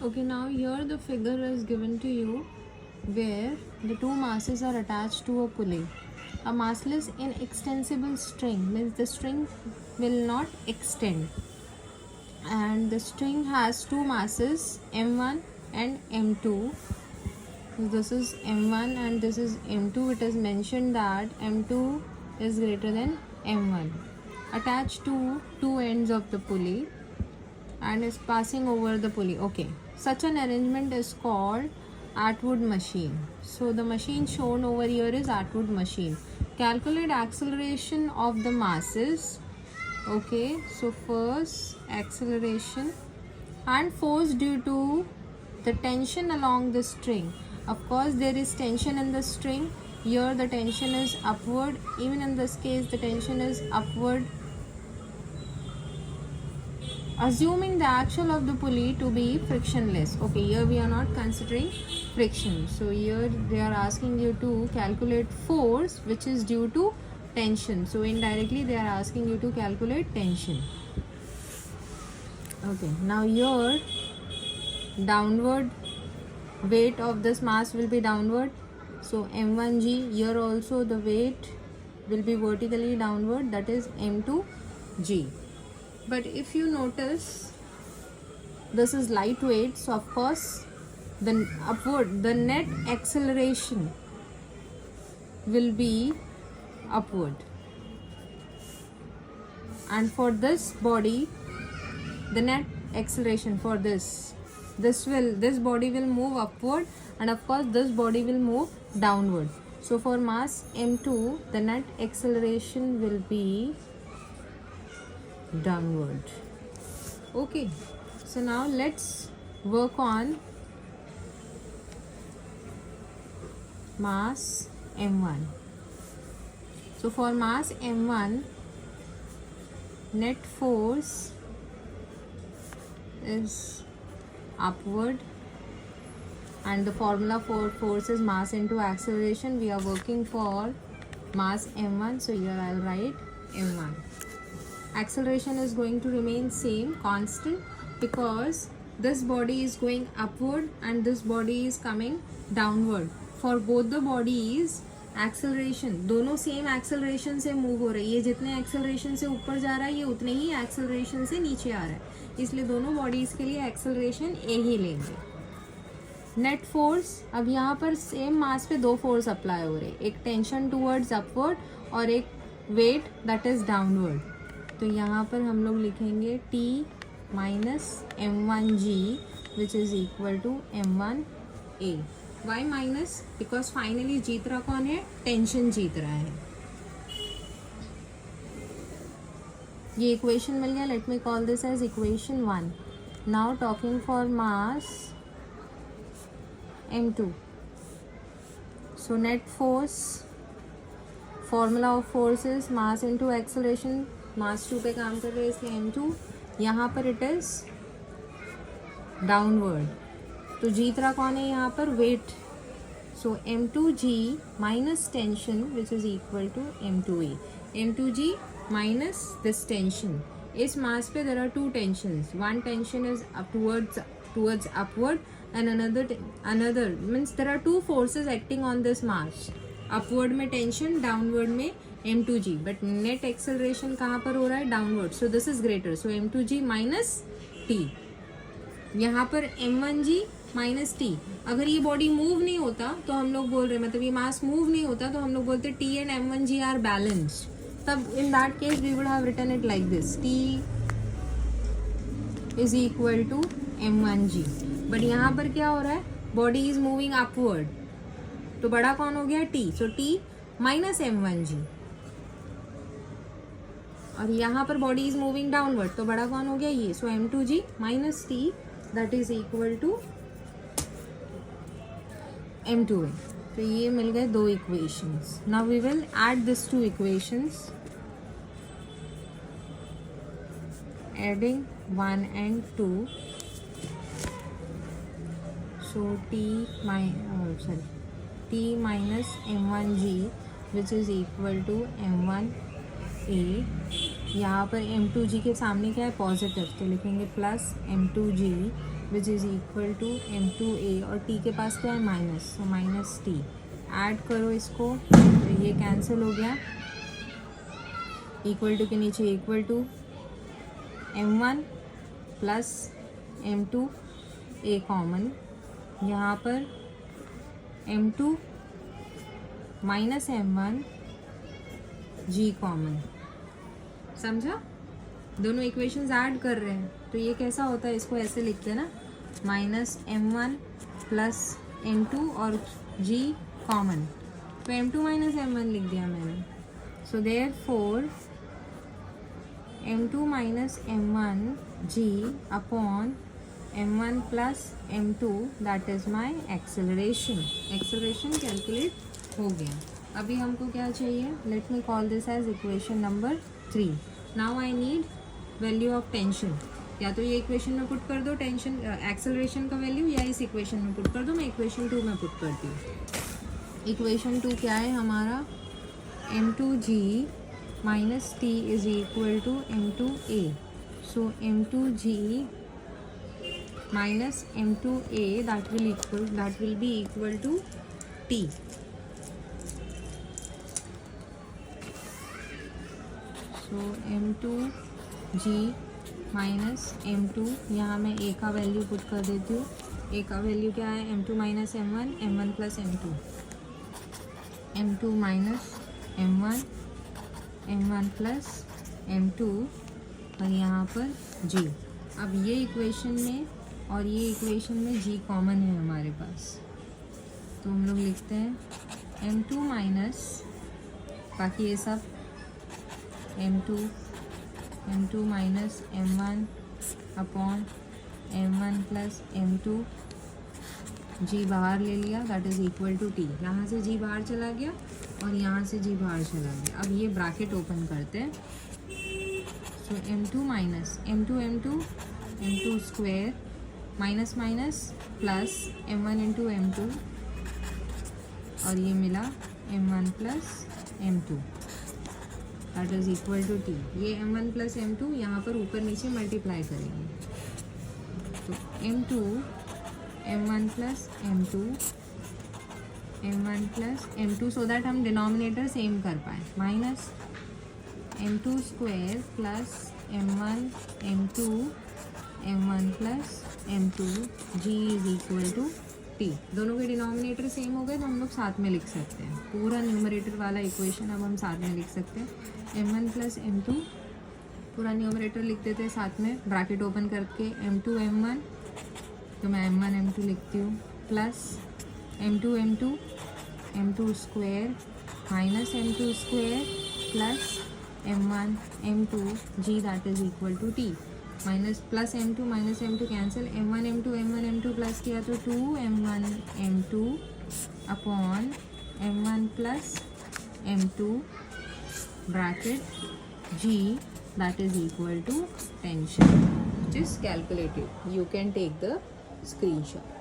Okay, now here the figure is given to you where the two masses are attached to a pulley. A massless inextensible string means the string will not extend, and the string has two masses m1 and m2. This is m1 and this is m2. It is mentioned that m2 is greater than m1, attached to two ends of the pulley and is passing over the pulley. Okay, such an arrangement is called Atwood machine. So the machine shown over here is Atwood machine. Calculate acceleration of the masses. Okay, so first acceleration and force due to the tension along the string. Of course, there is tension in the string. Here the tension is upward. Even in this case, the tension is upward. Assuming the axle of the pulley to be frictionless. Okay, here we are not considering friction. So here they are asking you to calculate force which is due to tension. So indirectly they are asking you to calculate tension. Okay, now here downward weight of this mass will be downward. So m1g, here also the weight will be vertically downward, that is m2g. But if you notice, this is lightweight, so of course the net acceleration will be upward. And for this body, the net acceleration for this body will move upward, and of course this body will move downward. So for mass m2, the net acceleration will be downward. Okay, so now let's work on mass m1. So for mass m1, net force is upward, and the formula for force is mass into acceleration. We are working for mass m1, so here I'll write m1. Acceleration is going to remain same, constant, because this body is going upward and this body is coming downward. For both the bodies, acceleration दोनों same acceleration से move हो रही है. ये जितने acceleration से ऊपर जा रहा है, ये उतने ही acceleration से नीचे आ रहा है, इसलिए दोनों bodies के लिए acceleration एक ही लेंगे. नेट फोर्स, अब यहाँ पर सेम मास पे दो फोर्स अप्लाई हो रहे हैं, एक टेंशन टूवर्ड्स अपवर्ड और एक वेट दैट इज डाउनवर्ड. तो यहाँ पर हम लोग लिखेंगे T minus m1g which is equal to m1a. Y minus? Because finally जीत रहा कौन है? टेंशन जीत रहा है. ये इक्वेशन मिल गया. Let me call this as equation 1. Now talking for mass m2. So net force, formula of force is mass into acceleration. मास 2 पे काम कर रहे हैं इसलिए m2. यहाँ पर इट इज डाउनवर्ड. तो जीत रहा कौन है यहाँ पर? Wait. So m2g minus tension which is equal to m2a. m2g minus this tension. इस मास पे there are two tensions. One tension is towards upward and another means there are two forces acting on this mass. upward में tension, downward में m2g, but net acceleration कहाँ पर हो रहा है? downward. so this is greater, so m2g minus t. यहाँ पर m1g minus t. अगर ये बॉडी मूव नहीं होता तो हम लोग बोल रहे, मतलब ये मास मूव नहीं होता तो हम लोग बोलते t and m1g are balanced. तब in that case we would have written it like this: t is equal to m1g. But यहाँ पर क्या हो रहा है? बॉडी इज मूविंग अपवर्ड, तो बड़ा कौन हो गया? t. सो t माइनस m1g. और यहाँ पर बॉडी इज मूविंग डाउनवर्ड, तो बड़ा कौन हो गया? ये. So m2g minus t that is equal to m2a. तो ये मिल गए दो इक्वेशंस. Now we will add this to equations. Adding 1 and 2. So t minus m1g which is equal to m1a. यहाँ पर m2g के सामने क्या है? पॉजिटिव, तो लिखेंगे plus m2g which is equal to m2a, और t के पास क्या है minus, so minus T. Add करो इसको तो ये कैंसिल हो गया, इक्वल टू के नीचे equal to m1 plus m2 a common, यहाँ पर m2 minus m1 g common. समझा? दोनों इक्वेशंस ऐड कर रहे हैं तो ये कैसा होता है, इसको ऐसे लिखते हैं ना, माइनस m1 प्लस m2 और g कॉमन, तो m2 माइनस m1 लिख दिया मैंने। So therefore m2 minus m1 g upon m1 plus m2, that is my acceleration. Acceleration calculate हो गया। अभी हमको क्या चाहिए, let me call this as equation number 3। Now I need value of tension. या तो ये इक्वेशन में पुट कर दो टेंशन एक्सेलरेशन का वैल्यू, या इस इक्वेशन में पुट कर दो। मैं इक्वेशन 2 में पुट करती हूँ। इक्वेशन 2 क्या है हमारा, m2g minus T is equal to m2a। So m2g minus m2a that will be equal to t। So m2g minus m2, यहाँ मैं a का वैल्यू पुट कर देती हूँ। a का वैल्यू क्या है, m2 minus m1, m1 plus m2, m2 minus m1, m1 plus m2, और यहाँ पर g। अब ये इक्वेशन में और ये इक्वेशन में g कॉमन है हमारे पास, तो हम लोग लिखते हैं m2 माइनस, बाकी ये सब m2 minus m1 upon m1 plus m2, g बाहर ले लिया, that is equal to t। यहाँ से g बाहर चला गया और यहाँ से g बाहर चला गया। अब ये ब्रैकेट ओपन करते हैं। So m2 minus m2 square minus minus plus m1 into m2, और ये मिला m1 plus m2, that is equal to T. ये m1 प्लस m2 यहाँ पर ऊपर नीचे मल्टीप्लाई करेंगे, तो m1 plus m2 so that हम डिनोमिनेटर सेम कर पाए, minus m2 square plus m1 plus m2 g is equal to T. दोनों के डिनोमिनेटर सेम हो गए तो हम लोग साथ में लिख सकते हैं। पूरा न्यूमरेटर वाला इक्वेशन अब हम साथ में लिख सकते हैं। m1 प्लस m2 पूरा न्यूमरेटर लिख देते हैं साथ में, ब्रैकेट ओपन करके m2 m1, तो मैं m1 m2 लिखती हूँ, plus m2 square minus m2 square plus m1 m2 g that is equal to T. Minus plus m2 minus m2 cancel, m1 m2 plus किया तो 2m1 m2 upon m1 plus m2 bracket g that is equal to tension, which is calculated. You can take the screenshot.